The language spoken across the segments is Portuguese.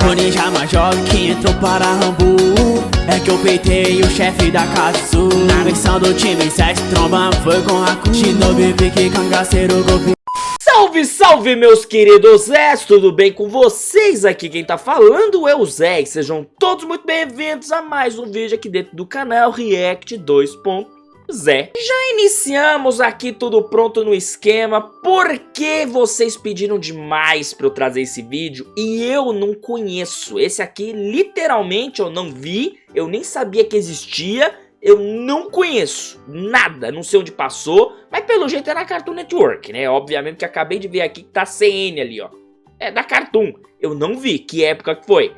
O ninja major que entrou para Rambu. É que eu peitei o chefe da Katsu. Na missão do time 7, tromba foi com Haku. Shinobi, pique, cangaceiro, golpe. Salve, salve, meus queridos Zés, tudo bem com vocês? Aqui quem tá falando é o Zé e sejam todos muito bem-vindos a mais um vídeo aqui dentro do canal React 2.0. Já iniciamos aqui tudo pronto no esquema, porque vocês pediram demais pra eu trazer esse vídeo e eu não conheço. Esse aqui literalmente eu não vi, eu nem sabia que existia. Eu não conheço nada, não sei onde passou, mas pelo jeito é na Cartoon Network, né? Obviamente que acabei de ver aqui que tá CN ali, ó. É da Cartoon. Eu não vi que época que foi.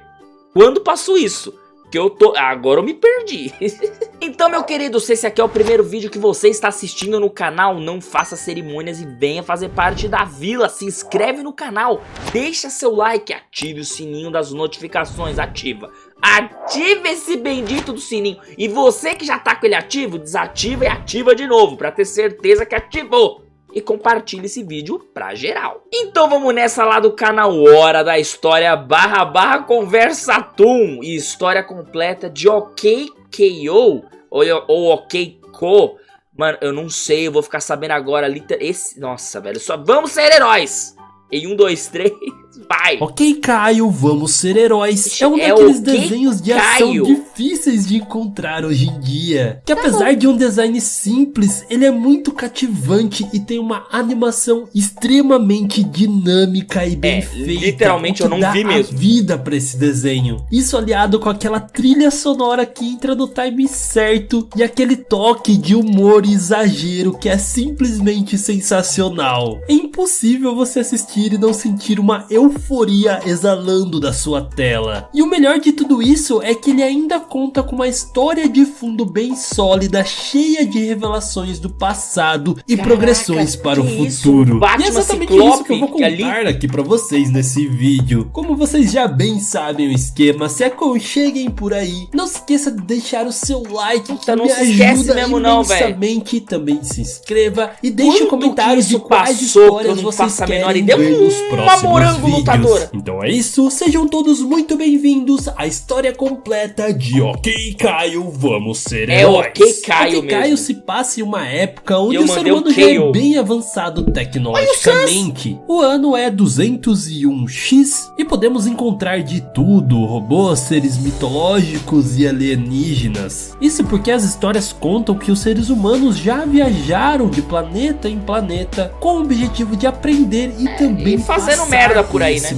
Quando passou isso? Que eu tô... Agora eu me perdi. Então, meu querido, se esse aqui é o primeiro vídeo que você está assistindo no canal, não faça cerimônias e venha fazer parte da vila. Se inscreve no canal, deixa seu like, ative o sininho das notificações, ativa esse bendito do sininho. E você que já tá com ele ativo, desativa e ativa de novo, pra ter certeza que ativou. E compartilhe esse vídeo pra geral. Então vamos nessa lá do canal Hora da História / Conversa Toon. E história completa de OK KO ou OK Co. Mano, eu não sei, eu vou ficar sabendo agora. Nossa, velho, só vamos ser heróis. Em 1, 2, 3, vai! Ok, Caio, vamos ser heróis. É um daqueles desenhos de ação difíceis de encontrar hoje em dia. Que apesar de um design simples, ele é muito cativante e tem uma animação extremamente dinâmica e bem feita. Literalmente eu não vi mesmo. Vida para esse desenho. Isso aliado com aquela trilha sonora que entra no time certo e aquele toque de humor e exagero que é simplesmente sensacional. É impossível você assistir e não sentir uma euforia exalando da sua tela. E o melhor de tudo isso é que ele ainda conta com uma história de fundo bem sólida, cheia de revelações do passado e progressões para o futuro. E é exatamente isso que eu vou contar aqui pra vocês nesse vídeo. Como vocês já bem sabem o esquema, se aconcheguem por aí. Não se esqueça de deixar o seu like, que me ajuda imensamente. Também se inscreva e deixe um comentário de quais histórias vocês querem ver nos próximos vídeos. Então é isso, sejam todos muito bem-vindos à história completa de OK Caio, vamos ser heróis. OK Caio mesmo. Caio se passa em uma época onde o ser humano já é bem avançado tecnologicamente. O ano é 201x e podemos encontrar de tudo, robôs, seres mitológicos e alienígenas. Isso porque as histórias contam que os seres humanos já viajaram de planeta em planeta com o objetivo de aprender e também fazendo merda por aí, né?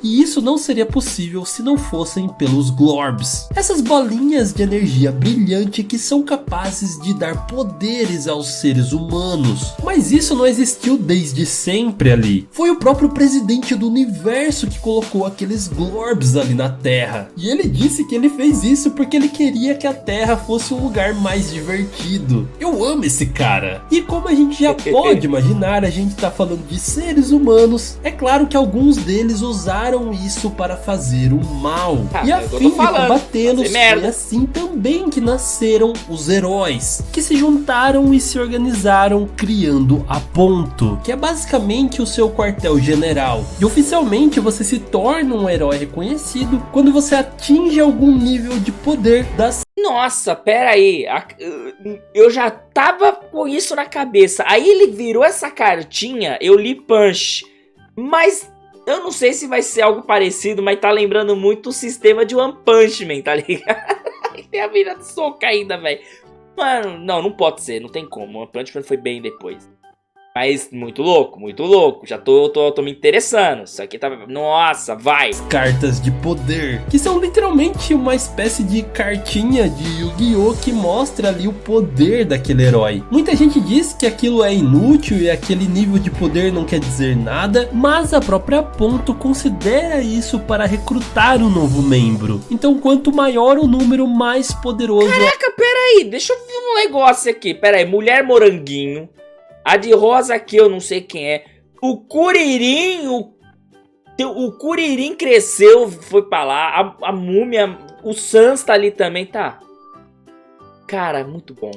E isso não seria possível se não fossem pelos Glorbs. Essas bolinhas de energia brilhante que são capazes de dar poderes aos seres humanos. Mas isso não existiu desde sempre ali. Foi o próprio presidente do universo que colocou aqueles Glorbs ali na Terra. E ele disse que ele fez isso porque ele queria que a Terra fosse um lugar mais divertido. Eu amo esse cara. E como a gente já pode imaginar, a gente tá falando de seres humanos. É claro que alguns deles usaram isso para fazer o mal. E a fim de combatê-los, foi assim também que nasceram os heróis, que se juntaram e se organizaram criando a Ponto, que é basicamente o seu quartel-general. E oficialmente você se torna um herói reconhecido quando você atinge algum nível de poder das... Nossa, pera aí, eu já tava com isso na cabeça. Aí ele virou essa cartinha, eu li Punch. Mas eu não sei se vai ser algo parecido, mas tá lembrando muito o sistema de One Punch Man, tá ligado? Tem a mira de soco ainda, velho. Mano, não pode ser, não tem como. One Punch Man foi bem depois. Mas muito louco. Já tô me interessando. Isso aqui tá... Nossa, vai! Cartas de poder, que são literalmente uma espécie de cartinha de Yu-Gi-Oh! Que mostra ali o poder daquele herói. Muita gente diz que aquilo é inútil e aquele nível de poder não quer dizer nada, mas a própria Ponto considera isso para recrutar um novo membro. Então quanto maior o número, mais poderoso... Caraca, peraí, deixa eu ver um negócio aqui. Peraí, Mulher Moranguinho. A de rosa aqui eu não sei quem é. O Kuririn, o Kuririn cresceu, foi pra lá. A múmia, o Sans tá ali também, tá? Cara, muito bom.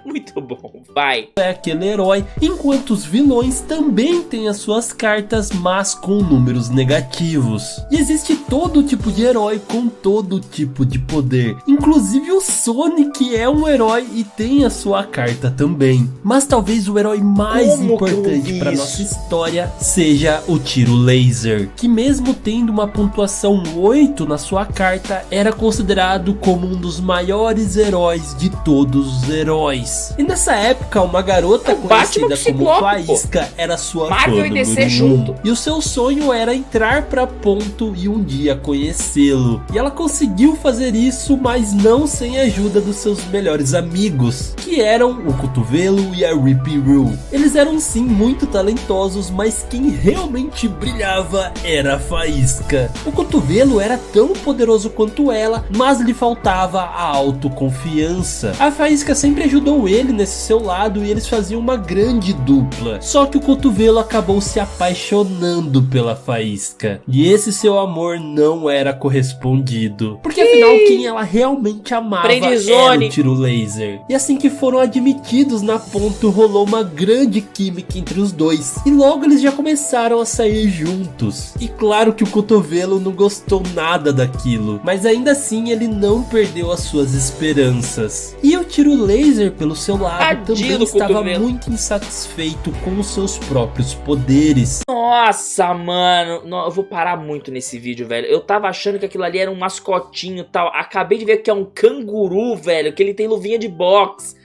Muito bom, vai. É aquele herói, enquanto os vilões também têm as suas cartas, mas com números negativos. E existe todo tipo de herói com todo tipo de poder. Inclusive o Sonic é um herói e tem a sua carta também. Mas talvez o herói mais importante para nossa história seja o Tiro Laser, que mesmo tendo uma pontuação 8 na sua carta, era considerado como um dos maiores heróis de todos os heróis. E nessa época, uma garota conhecida como Faísca era sua fã número 1. E o seu sonho era entrar pra Ponto e um dia conhecê-lo. E ela conseguiu fazer isso, mas não sem a ajuda dos seus melhores amigos, que eram o Cotovelo e a Rip-Roo. Eles eram sim muito talentosos, mas quem realmente brilhava era a Faísca. O Cotovelo era tão poderoso quanto ela, mas lhe faltava a autoconfiança. A Faísca sempre ajudou ele nesse seu lado e eles faziam uma grande dupla. Só que o Cotovelo acabou se apaixonando pela Faísca. E esse seu amor não era correspondido. Porque afinal quem ela realmente amava era o Tiro Laser. E assim que foram admitidos na Ponto, rolou uma grande química entre os dois. E logo eles já começaram a sair juntos. E claro que o Cotovelo não gostou nada daquilo. Mas ainda assim ele não perdeu as suas esperanças. E o Tiro Laser, pelo seu lado, também estava muito insatisfeito com os seus próprios poderes. Nossa, mano, eu vou parar muito nesse vídeo, velho. Eu tava achando que aquilo ali era um mascotinho e tal. Acabei de ver que é um canguru, velho, que ele tem luvinha de boxe.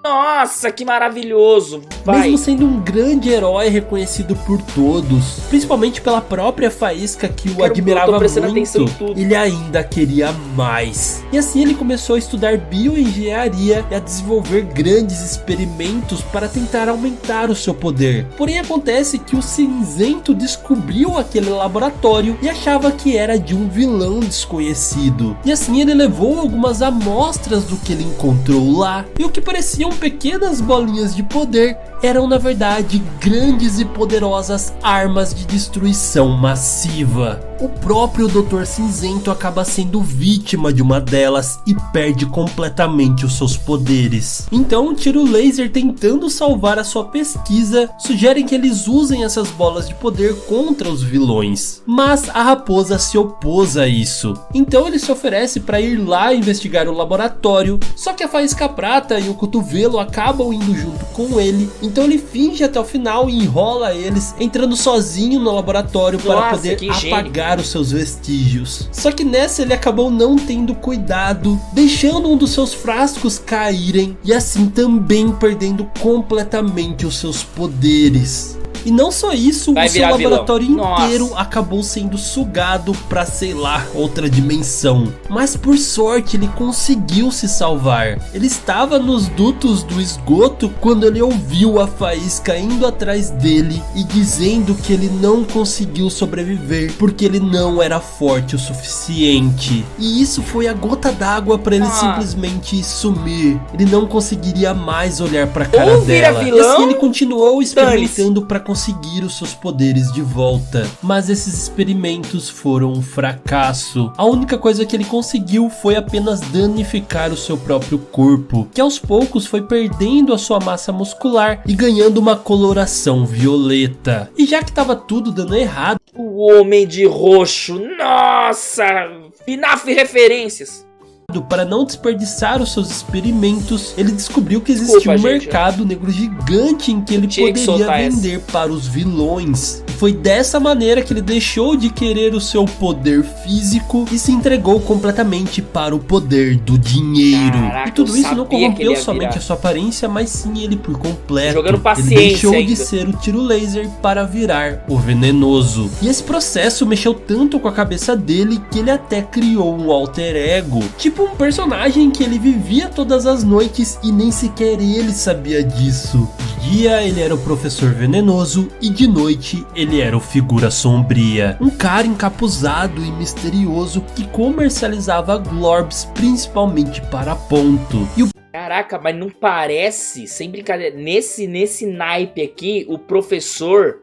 Nossa, que maravilhoso. Vai. Mesmo sendo um grande herói reconhecido por todos, principalmente pela própria Faísca, que o admirava muito, ele ainda queria mais. E assim ele começou a estudar bioengenharia e a desenvolver grandes experimentos para tentar aumentar o seu poder. Porém acontece que o Cinzento descobriu aquele laboratório e achava que era de um vilão desconhecido. E assim ele levou algumas amostras do que ele encontrou lá, e o que pareciam pequenas bolinhas de poder eram na verdade grandes e poderosas armas de destruição massiva. O próprio Dr. Cinzento acaba sendo vítima de uma delas e perde completamente os seus poderes. Então o Tiro Laser, tentando salvar a sua pesquisa, sugerem que eles usem essas bolas de poder contra os vilões. Mas a raposa se opôs a isso. Então ele se oferece para ir lá investigar o laboratório, só que a Faísca Prata e o Cotovelo acabam indo junto com ele. Então ele finge até o final e enrola eles, entrando sozinho no laboratório para poder apagar os seus vestígios. Só que nessa ele acabou não tendo cuidado, deixando um dos seus frascos caírem e assim também perdendo completamente os seus poderes. E não só isso, o seu laboratório inteiro acabou sendo sugado pra, sei lá, outra dimensão. Mas por sorte ele conseguiu se salvar. Ele estava nos dutos do esgoto quando ele ouviu a Faísca indo atrás dele e dizendo que ele não conseguiu sobreviver porque ele não era forte o suficiente. E isso foi a gota d'água pra ele simplesmente sumir. Ele não conseguiria mais olhar pra cara dela. E assim ele continuou experimentando pra conseguir os seus poderes de volta, mas esses experimentos foram um fracasso. A única coisa que ele conseguiu foi apenas danificar o seu próprio corpo, que aos poucos foi perdendo a sua massa muscular e ganhando uma coloração violeta. E já que estava tudo dando errado, o Homem de Roxo, nossa, FNAF referências. Para não desperdiçar os seus experimentos, ele descobriu que existia um mercado negro gigante em que ele poderia vender para os vilões. Foi dessa maneira que ele deixou de querer o seu poder físico e se entregou completamente para o poder do dinheiro. Caraca, e tudo isso não corrompeu somente a sua aparência, mas sim ele por completo. Jogando paciência, ele deixou de ser o Tiro Laser para virar o Venenoso. E esse processo mexeu tanto com a cabeça dele que ele até criou um alter ego, tipo um personagem que ele vivia todas as noites e nem sequer ele sabia disso. De dia ele era o Professor Venenoso e de noite ele era o Figura Sombria, um cara encapuzado e misterioso que comercializava Glorbs principalmente para Ponto. E o Caraca, mas não parece, sem brincadeira, nesse naipe aqui, o professor,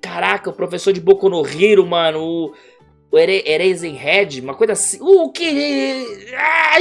Caraca, o professor de Boku no Hero, mano, o Erezenhead, uma coisa assim.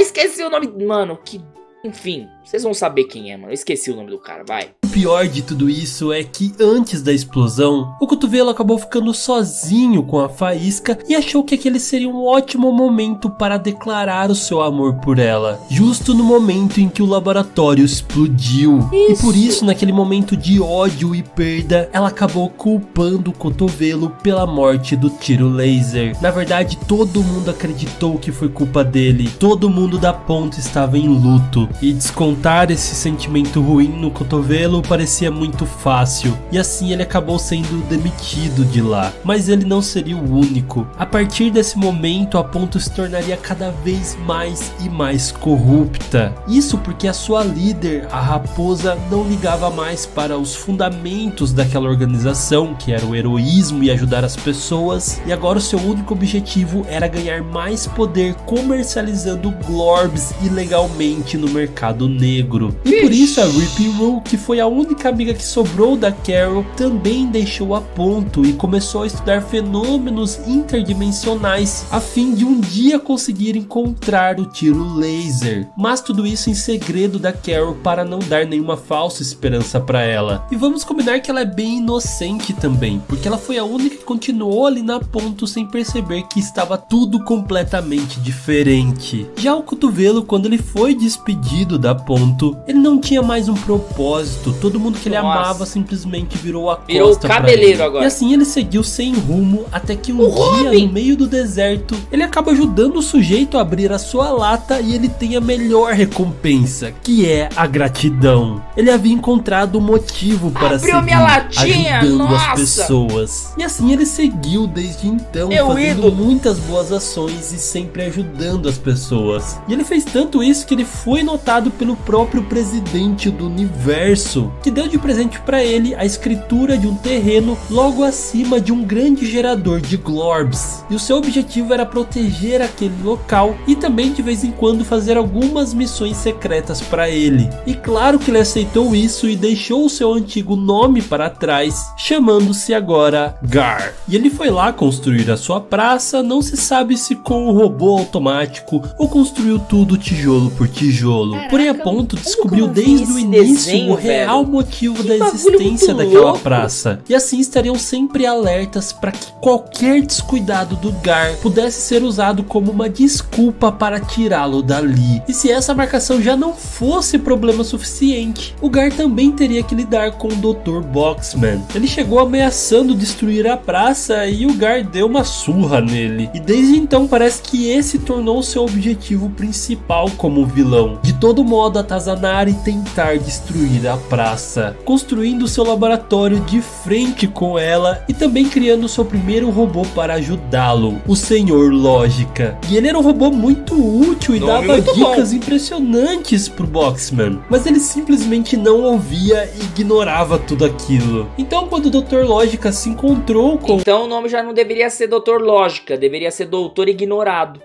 Esqueci o nome. Mano, que Enfim, vocês vão saber quem é, mano. Eu esqueci o nome do cara, vai. O pior de tudo isso é que antes da explosão, o Cotovelo acabou ficando sozinho com a Faísca e achou que aquele seria um ótimo momento para declarar o seu amor por ela, justo no momento em que o laboratório explodiu. E por isso, naquele momento de ódio e perda, ela acabou culpando o Cotovelo pela morte do tiro laser. Na verdade, todo mundo acreditou que foi culpa dele. Todo mundo da ponta estava em luto. E descontar esse sentimento ruim no Cotovelo parecia muito fácil, e assim ele acabou sendo demitido de lá. Mas ele não seria o único. A partir desse momento, a Ponto se tornaria cada vez mais e mais corrupta. Isso porque a sua líder, a Raposa, não ligava mais para os fundamentos daquela organização, que era o heroísmo e ajudar as pessoas, e agora o seu único objetivo era ganhar mais poder comercializando Glorbs ilegalmente no mercado negro. E por isso a Rip Roo, que foi a única amiga que sobrou da Carol, também deixou a Ponto e começou a estudar fenômenos interdimensionais a fim de um dia conseguir encontrar o tiro laser. Mas tudo isso em segredo da Carol para não dar nenhuma falsa esperança para ela. E vamos combinar que ela é bem inocente também, porque ela foi a única que continuou ali na Ponto sem perceber que estava tudo completamente diferente. Já o Cotovelo, quando ele foi despedido da Ponto, ele não tinha mais um propósito. Todo mundo que ele amava simplesmente virou a costa pra ele. Agora. E assim ele seguiu sem rumo até que um dia, no meio do deserto, ele acaba ajudando o sujeito a abrir a sua lata e ele tem a melhor recompensa, que é a gratidão. Ele havia encontrado um motivo para seguir ajudando as pessoas. E assim ele seguiu desde então, fazendo muitas boas ações e sempre ajudando as pessoas. E ele fez tanto isso que ele foi notado pelo próprio presidente do universo, que deu de presente para ele a escritura de um terreno logo acima de um grande gerador de Glorbs. E o seu objetivo era proteger aquele local e também de vez em quando fazer algumas missões secretas para ele. E claro que ele aceitou isso e deixou o seu antigo nome para trás, chamando-se agora Gar. E ele foi lá construir a sua praça, não se sabe se com um robô automático ou construiu tudo tijolo por tijolo. Caraca, porém a Ponto descobriu desde o início o real motivo da existência daquela praça. E assim estariam sempre alertas para que qualquer descuidado do Gar pudesse ser usado como uma desculpa para tirá-lo dali. E se essa marcação já não fosse problema suficiente, o Gar também teria que lidar com o Dr. Boxman. Ele chegou ameaçando destruir a praça e o Gar deu uma surra nele. E desde então parece que esse tornou seu objetivo principal como vilão. De todo modo, atazanar e tentar destruir a praça, construindo seu laboratório de frente com ela e também criando seu primeiro robô para ajudá-lo, o Senhor Lógica. E ele era um robô muito útil e dava dicas impressionantes pro Boxman, mas ele simplesmente não ouvia e ignorava tudo aquilo. Então quando o Dr. Lógica se encontrou com... Então o nome já não deveria ser Dr. Lógica, deveria ser Doutor Ignorado.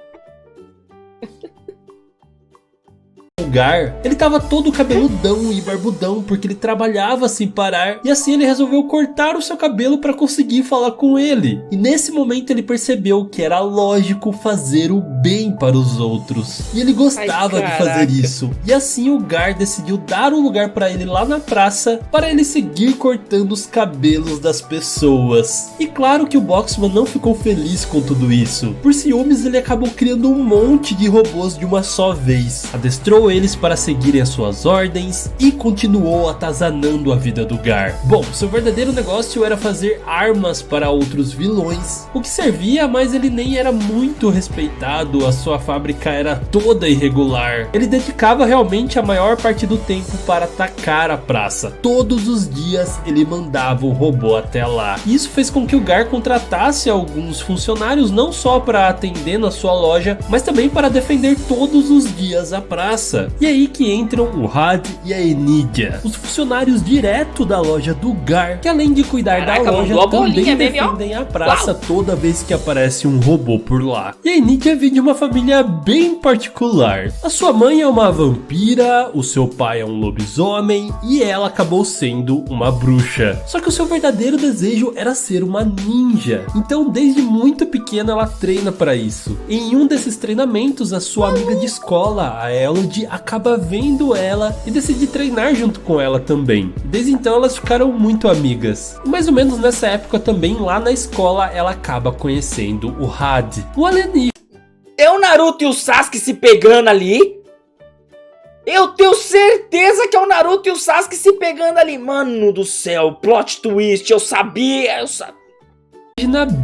Gar, ele tava todo cabeludão e barbudão porque ele trabalhava sem parar, e assim ele resolveu cortar o seu cabelo para conseguir falar com ele. E nesse momento ele percebeu que era lógico fazer o bem para os outros, e ele gostava de fazer isso. E assim o Gar decidiu dar um lugar para ele lá na praça para ele seguir cortando os cabelos das pessoas. E claro que o Boxman não ficou feliz com tudo isso. Por ciúmes ele acabou criando um monte de robôs de uma só vez, adestrou eles para seguirem as suas ordens e continuou atazanando a vida do Gar. Bom, seu verdadeiro negócio era fazer armas para outros vilões, o que servia, mas ele nem era muito respeitado, a sua fábrica era toda irregular. Ele dedicava realmente a maior parte do tempo para atacar a praça. Todos os dias ele mandava um robô até lá. Isso fez com que o Gar contratasse alguns funcionários não só para atender na sua loja, mas também para defender todos os dias a praça. E aí que entram o Had e a Enidia, os funcionários direto da loja do Gar, que além de cuidar da loja, também defendem a praça toda vez que aparece um robô por lá. E a Enidia vem de uma família bem particular. A sua mãe é uma vampira, o seu pai é um lobisomem e ela acabou sendo uma bruxa. Só que o seu verdadeiro desejo era ser uma ninja. Então desde muito pequena ela treina para isso. E em um desses treinamentos, a sua amiga de escola, a Elodie, acaba vendo ela e decide treinar junto com ela também. Desde então elas ficaram muito amigas. E mais ou menos nessa época também, lá na escola, ela acaba conhecendo o Had, o alienígena. É o Naruto e o Sasuke se pegando ali? Eu tenho certeza que é o Naruto e o Sasuke se pegando ali. Mano do céu, plot twist, eu sabia.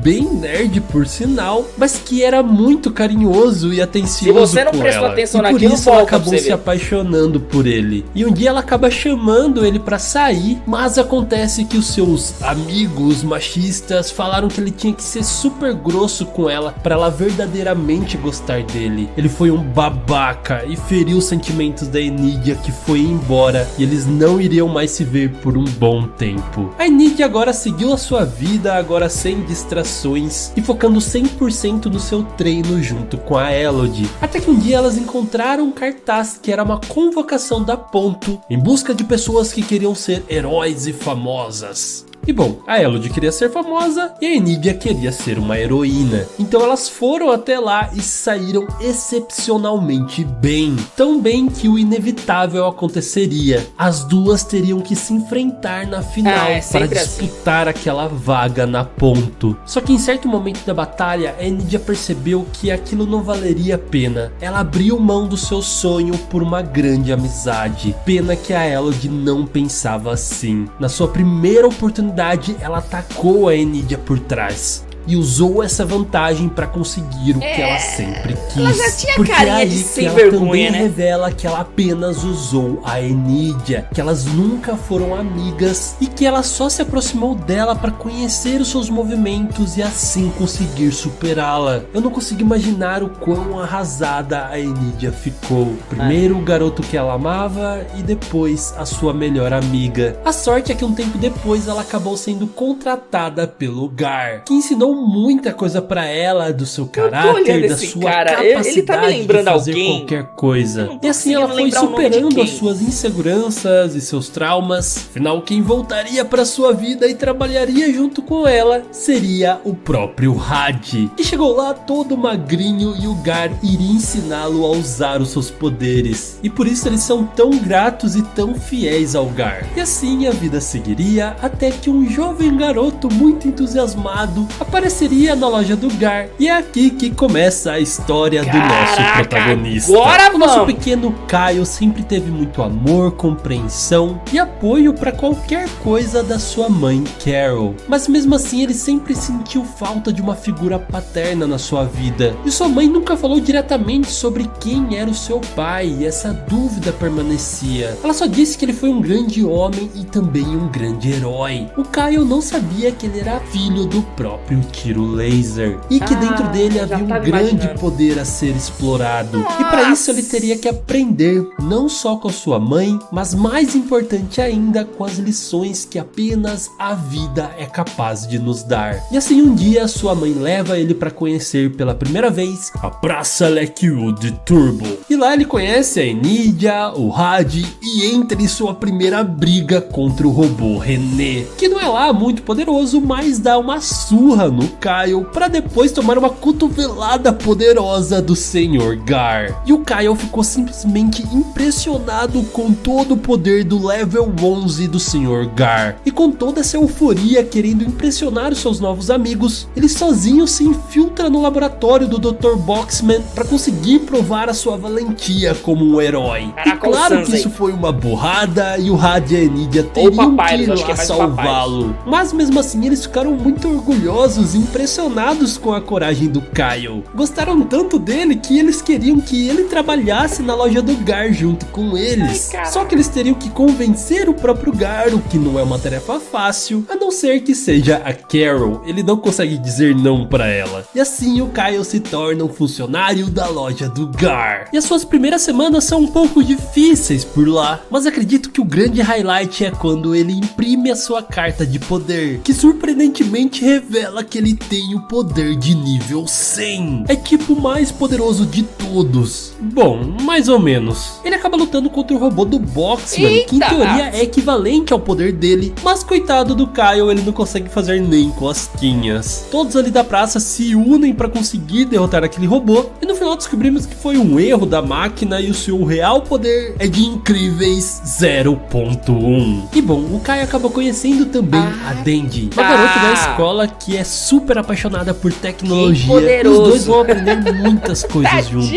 Bem nerd por sinal, mas que era muito carinhoso e atencioso. Se você não com prestou ela. atenção e por naquilo, isso ela volta pra acabou você se ver. apaixonando por ele. E um dia ela acaba chamando ele pra sair, mas acontece que os seus amigos machistas falaram que ele tinha que ser super grosso com ela pra ela verdadeiramente gostar dele. Ele foi um babaca e feriu os sentimentos da Enidia, que foi embora, e eles não iriam mais se ver por um bom tempo. A Enidia agora seguiu a sua vida, agora sem distrações e focando 100% no seu treino junto com a Elodie. Até que um dia elas encontraram um cartaz que era uma convocação da Ponto em busca de pessoas que queriam ser heróis e famosas. E bom, a Elodie queria ser famosa e a Enidia queria ser uma heroína. Então elas foram até lá e saíram excepcionalmente bem. Tão bem que o inevitável aconteceria. As duas teriam que se enfrentar na final para disputar aquela vaga na Ponto. Só que em certo momento da batalha, a Enidia percebeu que aquilo não valeria a pena. Ela abriu mão do seu sonho por uma grande amizade. Pena que a Elodie não pensava assim. Na sua primeira oportunidade, ela atacou a Enidia por trás e usou essa vantagem pra conseguir o que ela sempre quis. Ela já tinha porque carinha aí de que sem ela vergonha, também né? revela que ela apenas usou a Enidia, que elas nunca foram amigas e que ela só se aproximou dela pra conhecer os seus movimentos e assim conseguir superá-la. Eu não consigo imaginar o quão arrasada a Enidia ficou. Primeiro o garoto que ela amava e depois a sua melhor amiga. A sorte é que um tempo depois ela acabou sendo contratada pelo Gar, que ensinou muita coisa pra ela do seu caráter, da sua capacidade ele tá me lembrando de fazer alguém. qualquer coisa. Eu não E assim ela consigo foi lembrar o nome de superando quem. as suas inseguranças e seus traumas. Afinal, quem voltaria pra sua vida e trabalharia junto com ela seria o próprio Had, que chegou lá todo magrinho e o Gar iria ensiná-lo a usar os seus poderes. E por isso eles são tão gratos e tão fiéis ao Gar. E assim a vida seguiria até que um jovem garoto muito entusiasmado apareceria na loja do Gar. E é aqui que começa a história do nosso protagonista. Agora O nosso vamos! pequeno Kyle sempre teve muito amor, compreensão e apoio para qualquer coisa da sua mãe Carol. Mas mesmo assim ele sempre sentiu falta de uma figura paterna na sua vida. E sua mãe nunca falou diretamente sobre quem era o seu pai, e essa dúvida permanecia. Ela só disse que ele foi um grande homem e também um grande herói. O Kyle não sabia que ele era filho do próprio tiro laser e que dentro dele havia um grande poder a ser explorado. E para isso ele teria que aprender não só com a sua mãe, mas mais importante ainda, com as lições que apenas a vida é capaz de nos dar. E assim um dia sua mãe leva ele para conhecer pela primeira vez a Praça Lakewood Turbo. E lá ele conhece a Enidia, o Had e entra em sua primeira briga contra o robô René, que não é lá muito poderoso, mas dá uma surra no Kyle para depois tomar uma cotovelada poderosa do Sr. Gar. E o Kyle ficou simplesmente impressionado com todo o poder do level 11 do Sr. Gar. E com toda essa euforia querendo impressionar os seus novos amigos, ele sozinho se infiltra no laboratório do Dr. Boxman para conseguir provar a sua valentia como um herói. E claro que isso foi uma burrada e o Had e a Enidia teriam que ir lá salvá-lo. Mas mesmo assim eles ficaram muito orgulhosos e impressionados com a coragem do Kyle. Gostaram tanto dele que eles queriam que ele trabalhasse na loja do Gar junto com eles. Só que eles teriam que convencer o próprio Gar, o que não é uma tarefa fácil, a não ser que seja a Carol. Ele não consegue dizer não pra ela. E assim o Kyle se torna um funcionário da loja do Gar. E as suas primeiras semanas são um pouco difíceis por lá, mas acredito que o grande highlight é quando ele imprime a sua carta de poder, que surpreendentemente revela que que ele tem o poder de nível 100. É tipo o mais poderoso de todos. Bom, mais ou menos. Ele acaba lutando contra o robô do Boxman, que em teoria é equivalente ao poder dele, mas coitado do Kyle, ele não consegue fazer nem cosquinhas. Todos ali da praça se unem para conseguir derrotar aquele robô, e no final descobrimos que foi um erro da máquina e o seu real poder é de incríveis 0.1. E bom, o Kyle acaba conhecendo também a Dandy, uma garota da escola que é super apaixonada por tecnologia, e os dois vão aprender muitas coisas juntos.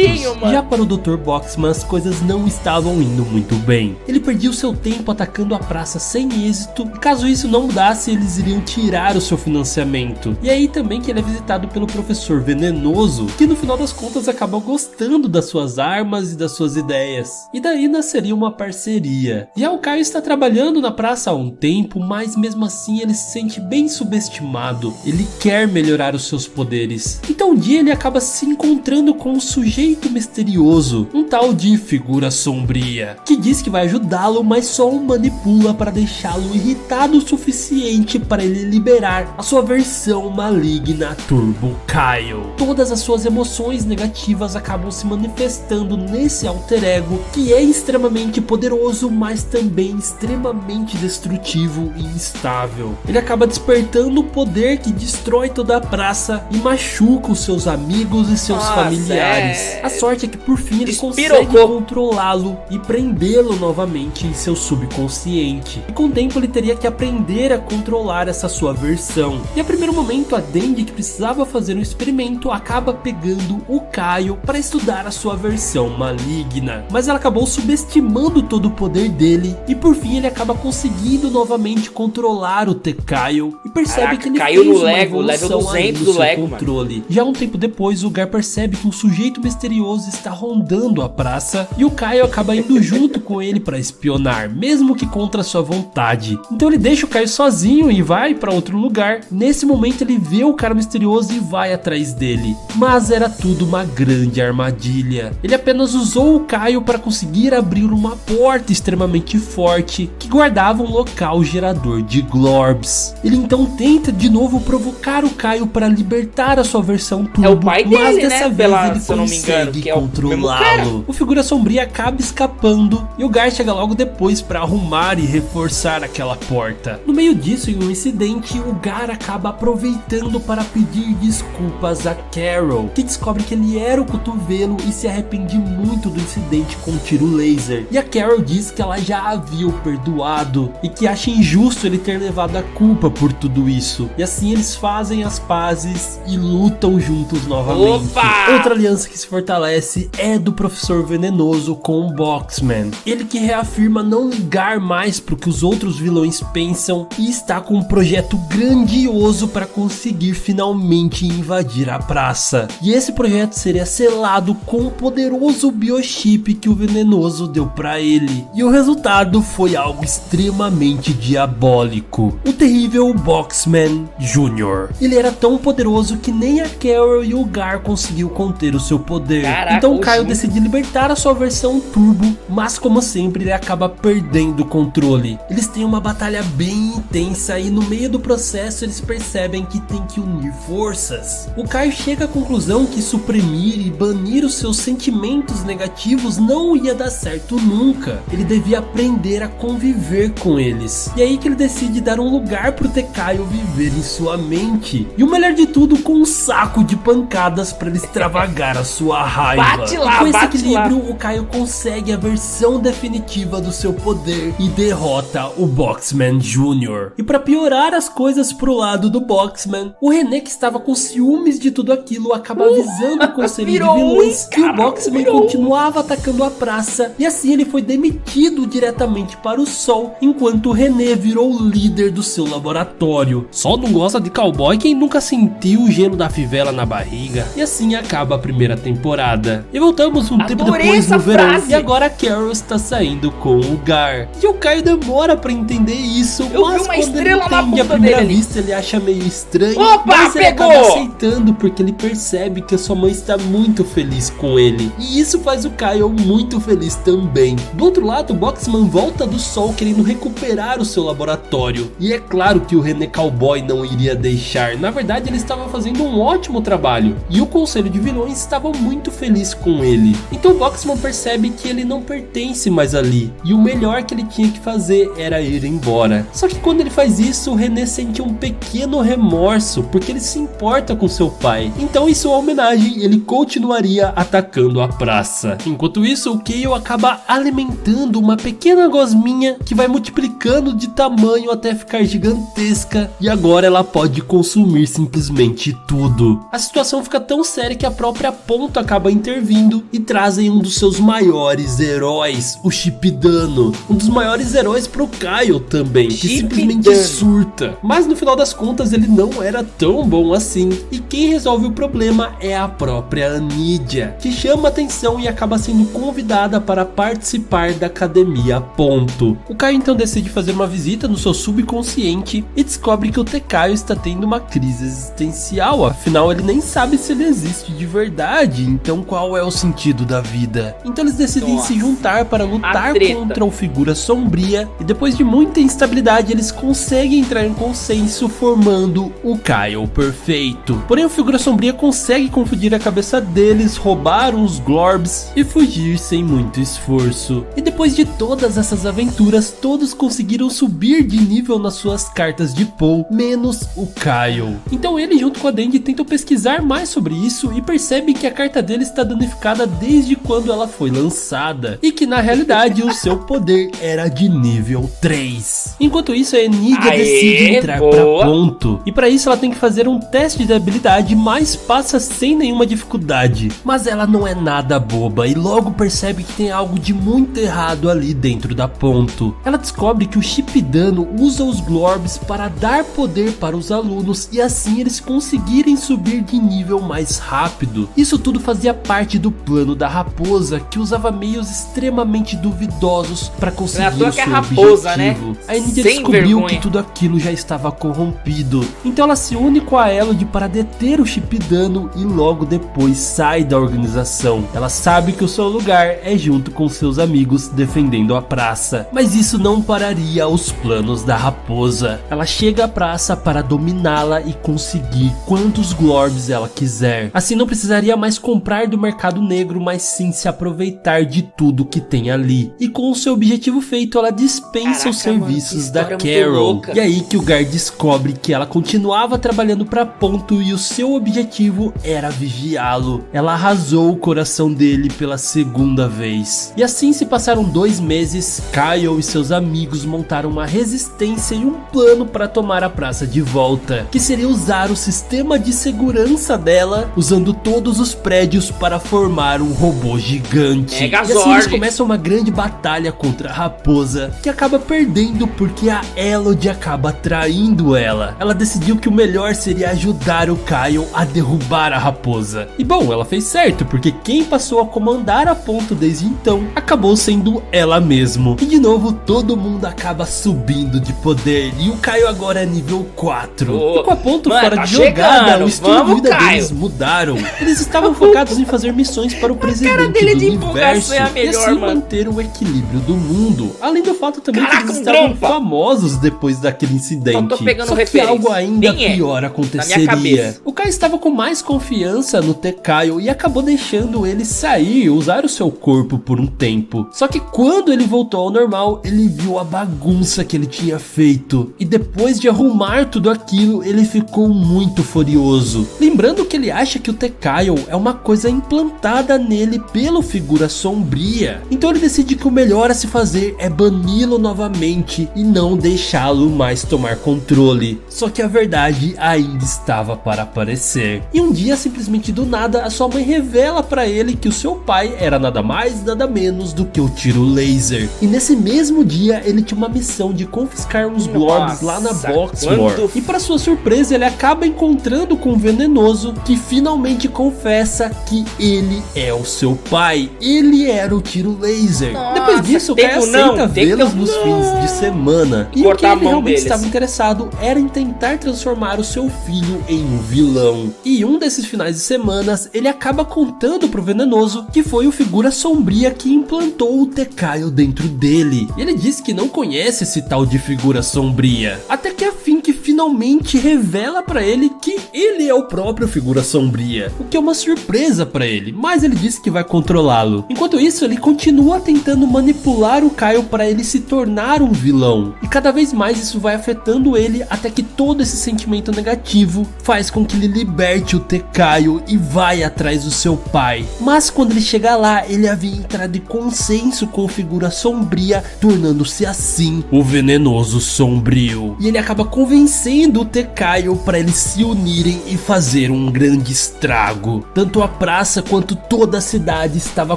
Já para o Dr. Boxman, as coisas não estavam indo muito bem. Ele perdia o seu tempo atacando a praça sem êxito, e caso isso não mudasse, eles iriam tirar o seu financiamento. E aí também que ele é visitado pelo professor Venenoso, que no final das contas acaba gostando das suas armas e das suas ideias. E daí nasceria uma parceria. Já o Kyle está trabalhando na praça há um tempo, mas mesmo assim ele se sente bem subestimado. Ele quer melhorar os seus poderes. Então um dia ele acaba se encontrando com um sujeito misterioso, um tal de Figura Sombria, que diz que vai ajudá-lo, mas só o manipula para deixá-lo irritado o suficiente para ele liberar a sua versão maligna Turbo Kyle. Todas as suas emoções negativas acabam se manifestando nesse alter ego, que é extremamente poderoso, mas também extremamente destrutivo e instável. Ele acaba despertando o poder que destrói toda a praça e machuca os seus amigos e seus familiares. A sorte é que por fim ele consegue controlá-lo e prendê-lo novamente em seu subconsciente. E com o tempo ele teria que aprender a controlar essa sua versão. E a primeiro momento a Dandy, que precisava fazer um experimento, acaba pegando o Kyle para estudar a sua versão maligna. Mas ela acabou subestimando todo o poder dele e por fim ele acaba conseguindo novamente controlar o T-Kyle e percebe que ele caiu fez no uma Lego, level evolução 200 no do seu Lego, controle. Já um tempo depois o Gar percebe que um sujeito misterioso está rondando a praça e o Kyle acaba indo junto com ele para espionar, mesmo que contra sua vontade. Então ele deixa o Kyle sozinho e vai para outro lugar. Nesse momento ele vê o cara misterioso e vai atrás dele, mas era tudo uma grande armadilha. Ele apenas usou o Kyle para conseguir abrir uma porta extremamente forte que guardava um local gerador de Glorbs. Ele então tenta de novo provocar o Kyle para libertar a sua versão turbo, É o pai dele, mas dessa né? vez ele Se eu não me engano, consegue que é o mesmo controlá-lo. O Figura Sombria acaba escapando e o Gar chega logo depois para arrumar e reforçar aquela porta. No meio disso, em um incidente, o Gar acaba aproveitando para pedir desculpas a Carol, que descobre que ele era o cotovelo e se arrepende muito do incidente com o tiro laser. E a Carol diz que ela já havia o perdoado e que acha injusto ele ter levado a culpa por tudo isso. E assim eles fazem as pazes e lutam juntos novamente. Opa! Outra aliança que se fortalece é do Professor Venenoso com o Boxman. Ele que reafirma não ligar mais pro que os outros vilões pensam e está com um projeto grandioso para conseguir finalmente invadir a praça. E esse projeto seria selado com o poderoso biochip que o Venenoso deu para ele. E o resultado foi algo extremamente diabólico. O terrível Boxman Jr. Ele era tão poderoso que nem a Carol e o Gar conseguiu conter o seu poder. Caraca, então o Kyle decide libertar a sua versão turbo, mas como sempre ele acaba perdendo o controle. Eles têm uma batalha bem intensa e no meio do processo eles percebem que tem que unir forças. O Kyle chega à conclusão que suprimir e banir os seus sentimentos negativos não ia dar certo nunca. Ele devia aprender a conviver com eles. E aí que ele decide dar um lugar pro T-Kyle viver em sua mente. E o melhor de tudo, com um saco de pancadas para ele extravagar a sua raiva. Bate lá, e com esse bate equilíbrio, o Kyle consegue a versão definitiva do seu poder e derrota o Boxman Jr. E para piorar as coisas pro lado do Boxman, o René, que estava com ciúmes de tudo aquilo, acaba avisando o conselho de vilões que o Boxman continuava atacando a praça, e assim ele foi demitido diretamente para o sol, enquanto o René virou o líder do seu laboratório. Só não gosta de cowboy quem nunca sentiu o gelo da fivela na barriga. E assim acaba a primeira temporada. E voltamos um tempo depois no verão, e agora a Carol está saindo com o Gar. E o Kyle demora pra entender isso, mas vi uma quando estrela ele na entende à bunda primeira dele ali. vista ele acha meio estranho. Opa, mas ele pegou! acaba aceitando porque ele percebe que a sua mãe está muito feliz com ele. E isso faz o Kyle muito feliz também. Do outro lado, o Boxman volta do sol querendo recuperar o seu laboratório. E é claro que o René Cowboy não iria deixar deixar. Na verdade, ele estava fazendo um ótimo trabalho e o Conselho de Vilões estava muito feliz com ele. Então o Boxman percebe que ele não pertence mais ali e o melhor que ele tinha que fazer era ir embora. Só que quando ele faz isso, o René sente um pequeno remorso porque ele se importa com seu pai. Então, em sua homenagem, ele continuaria atacando a praça. Enquanto isso, o Kale acaba alimentando uma pequena gosminha que vai multiplicando de tamanho até ficar gigantesca e agora ela pode consumir simplesmente tudo. A situação fica tão séria que a própria Ponto acaba intervindo e trazem um dos seus maiores heróis, o Shippydano, um dos maiores heróis pro Kyle também, que simplesmente surta. Mas no final das contas ele não era tão bom assim e quem resolve o problema é a própria Anidia, que chama atenção e acaba sendo convidada para participar da Academia Ponto. O Kyle então decide fazer uma visita no seu subconsciente e descobre que o T-Kyle está tendo uma crise existencial, afinal ele nem sabe se ele existe de verdade, então qual é o sentido da vida? Então eles decidem se juntar para lutar contra o Figura Sombria e depois de muita instabilidade eles conseguem entrar em consenso formando o Kyle perfeito. Porém o Figura Sombria consegue confundir a cabeça deles, roubar uns Glorbs e fugir sem muito esforço. E depois de todas essas aventuras, todos conseguiram subir de nível nas suas cartas de Paul, menos o Kyle. Então ele junto com a Dandy tentam pesquisar mais sobre isso e percebem que a carta dele está danificada desde quando ela foi lançada e que na realidade o seu poder era de nível 3. Enquanto isso a Anidia decide entrar pra Ponto e para isso ela tem que fazer um teste de habilidade, mas passa sem nenhuma dificuldade. Mas ela não é nada boba e logo percebe que tem algo de muito errado ali dentro da Ponto. Ela descobre que o Shippydano usa os Glorbs para dar poder para os alunos e assim eles conseguirem subir de nível mais rápido. Isso tudo fazia parte do plano da raposa, que usava meios extremamente duvidosos para conseguir o seu objetivo. Né? A Anidia descobriu que tudo aquilo já estava corrompido, então ela se une com a Elodie para deter o Shippydano e logo depois sai da organização. Ela sabe que o seu lugar é junto com seus amigos defendendo a praça, mas isso não pararia os planos da raposa. Ela chega à praça para dominá-la e conseguir quantos Glorbs ela quiser. Assim não precisaria mais comprar do mercado negro, mas sim se aproveitar de tudo que tem ali. E com o seu objetivo feito, ela dispensa os serviços da Carol. E aí que o Gar descobre que ela continuava trabalhando para Ponto e o seu objetivo era vigiá-lo. Ela arrasou o coração dele pela segunda vez. E assim se passaram 2 meses, Kyle e seus amigos montaram uma resistência e um plano para tomar a praça de volta, que seria usar o sistema de segurança dela, usando todos os prédios para formar um robô gigante. E assim eles começam uma grande batalha contra a raposa, que acaba perdendo porque a Elodie acaba traindo ela. Ela decidiu que o melhor seria ajudar o Kyle a derrubar a raposa. E bom, ela fez certo, porque quem passou a comandar a Ponto desde então acabou sendo ela mesmo. E de novo todo mundo acaba subindo de poder e o Kyle agora é nível 4. E com a Ponto fora de jogada, o estilo de vida deles mudaram. Eles estavam focados em fazer missões para o presidente do universo e assim manter o equilíbrio do mundo. Além do fato também que eles estavam famosos depois daquele incidente. Só que algo ainda pior aconteceria. O Kyle estava com mais confiança no T-Kyle e acabou deixando ele sair e usar o seu corpo por um tempo. Só que quando ele voltou ao normal, ele viu a bagunça que ele tinha feito. E depois de arrumar tudo aquilo, ele ficou muito furioso. Lembrando que ele acha que o T-Kyle é uma coisa implantada nele pelo Figura Sombria. Então ele decide que o melhor a se fazer é bani-lo novamente e não deixá-lo mais tomar controle. Só que a verdade ainda estava para aparecer. E um dia, simplesmente do nada, a sua mãe revela para ele que o seu pai era nada mais nada menos do que o Tiro Laser. E nesse mesmo dia ele tinha uma missão de confiscar uns Glorbs lá na Boxmore. E para sua surpresa ele acaba encontrando com o Venenoso, que finalmente confessa que ele é o seu pai. Ele era o Tiro Laser. Depois disso o Kyle aceita vê-los nos fins de semana. E o que ele realmente estava interessado era em tentar transformar o seu filho em um vilão. E um desses finais de semanas ele acaba contando pro Venenoso que foi o Figura Sombria que implantou o T-Kyle dentro dele. E ele disse que não conhece esse tal de Figura Sombria. Até que a Fink finalmente revela pra ele que ele é o próprio Figura Sombria, o que é uma surpresa pra ele, mas ele disse que vai controlá-lo. Enquanto isso, ele continua tentando manipular o Kyle para ele se tornar um vilão, e cada vez mais isso vai afetando ele até que todo esse sentimento negativo faz com que ele liberte o T-Kyle e vai atrás do seu pai. Mas quando ele chega lá, ele havia entrado em consenso com o Figura Sombria, tornando-se assim o Venenoso Sombrio. E ele acaba convencendo o T-Kyle para eles se unirem e fazer um grande estrago. Tanto a praça quanto toda a cidade estava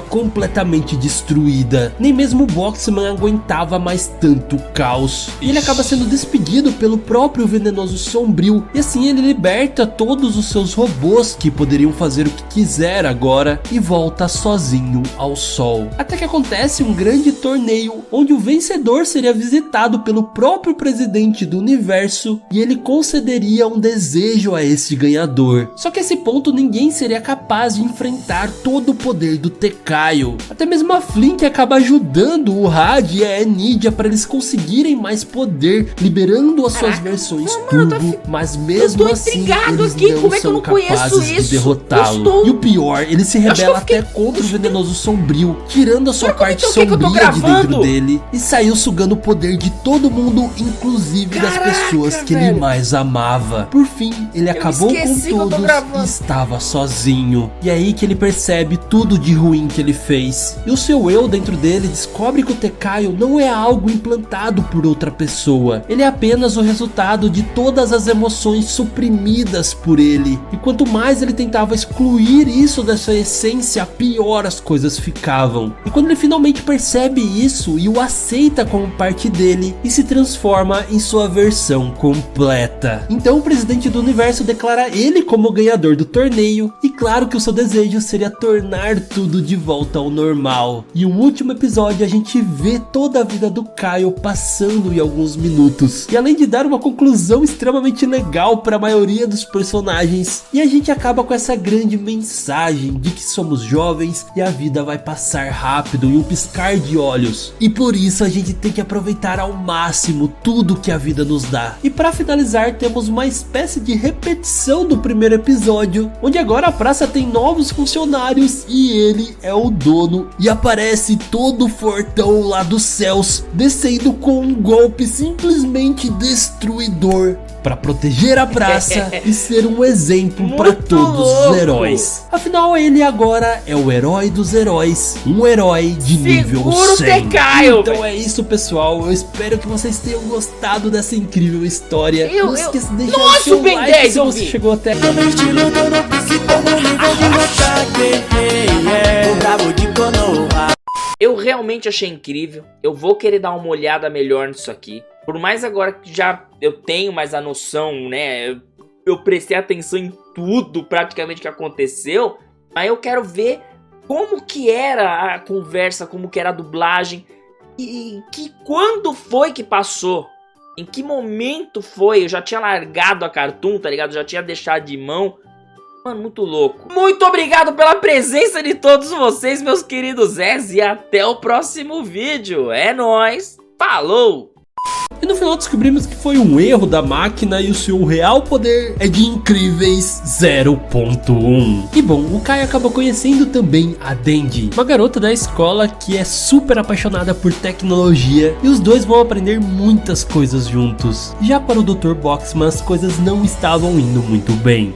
completamente destruída. Nem mesmo o Boxman aguentava mais tanto caos. E ele acaba sendo despedido pelo próprio Venenoso Sombrio, e assim ele liberta todos os seus robôs que poderiam fazer o que quiser agora e volta sozinho ao sol. Até que acontece um grande torneio onde o vencedor seria visitado pelo próprio presidente do universo e ele concederia um desejo a esse ganhador. Só que a esse ponto ninguém seria capaz de enfrentar todo o poder do T-Kyle. Até mesmo a Flink acaba ajudando o Had e a Enidia para eles conseguirem mais poder, liberando as suas versões turbo, mas mesmo assim eles não são capazes de derrotá-lo. E o pior, ele se rebela até contra o Venenoso Sombrio, tirando a sua parte sombria de dentro dele e saiu sugando o poder de todo mundo, inclusive das pessoas que ele mais amava. Por fim, ele acabou com todos e estava sozinho. E é aí que ele percebe tudo de ruim que ele fez. E o seu eu dentro dele descobre que o T-Kyle não é algo implantado por outra pessoa. Ele é apenas o resultado de todas as emoções suprimidas por ele. E quanto mais ele tentava excluir isso da sua essência, pior as coisas ficavam. E quando ele finalmente percebe isso e o aceita como parte dele, e se transforma em sua versão completa. Então o presidente do universo declara ele como o ganhador do torneio, e claro que o seu desejo seria tornar tudo de volta ao normal. E no último episódio a gente vê toda a vida do Kyle passando em alguns minutos, e além de dar uma conclusão extremamente legal para a maioria dos personagens, e a gente acaba com essa grande mensagem de que somos jovens e a vida vai passar rápido em um piscar de olhos, e por isso a gente tem que aproveitar ao máximo tudo que a vida nos dá. E para finalizar, temos uma espécie de repetição do primeiro episódio, onde agora a praça tem novos funcionários e ele é o dono, e aparece todo fortão lá dos céus, descendo com um golpe simplesmente destruidor para proteger a praça e ser um exemplo para todos os heróis. Afinal, ele agora é o herói dos heróis, um herói de nível 100. Então é isso, pessoal. Eu espero que vocês tenham gostado dessa incrível história. Não esqueça de deixar o seu like se você chegou até aqui. Eu realmente achei incrível. Eu vou querer dar uma olhada melhor nisso aqui. Por mais agora que já eu tenho mais a noção, né? Eu prestei atenção em tudo praticamente que aconteceu. Aí eu quero ver como que era a conversa, como que era a dublagem. E que quando foi que passou? Em que momento foi? Eu já tinha largado a Cartoon, tá ligado? Já tinha deixado de mão. Mano, muito louco. Muito obrigado pela presença de todos vocês, meus queridos Zés. E até o próximo vídeo. É nóis. Falou! E no final descobrimos que foi um erro da máquina e o seu real poder é de incríveis 0.1. E bom, o Kai acaba conhecendo também a Denji, uma garota da escola que é super apaixonada por tecnologia, e os dois vão aprender muitas coisas juntos. Já para o Dr. Boxman as coisas não estavam indo muito bem.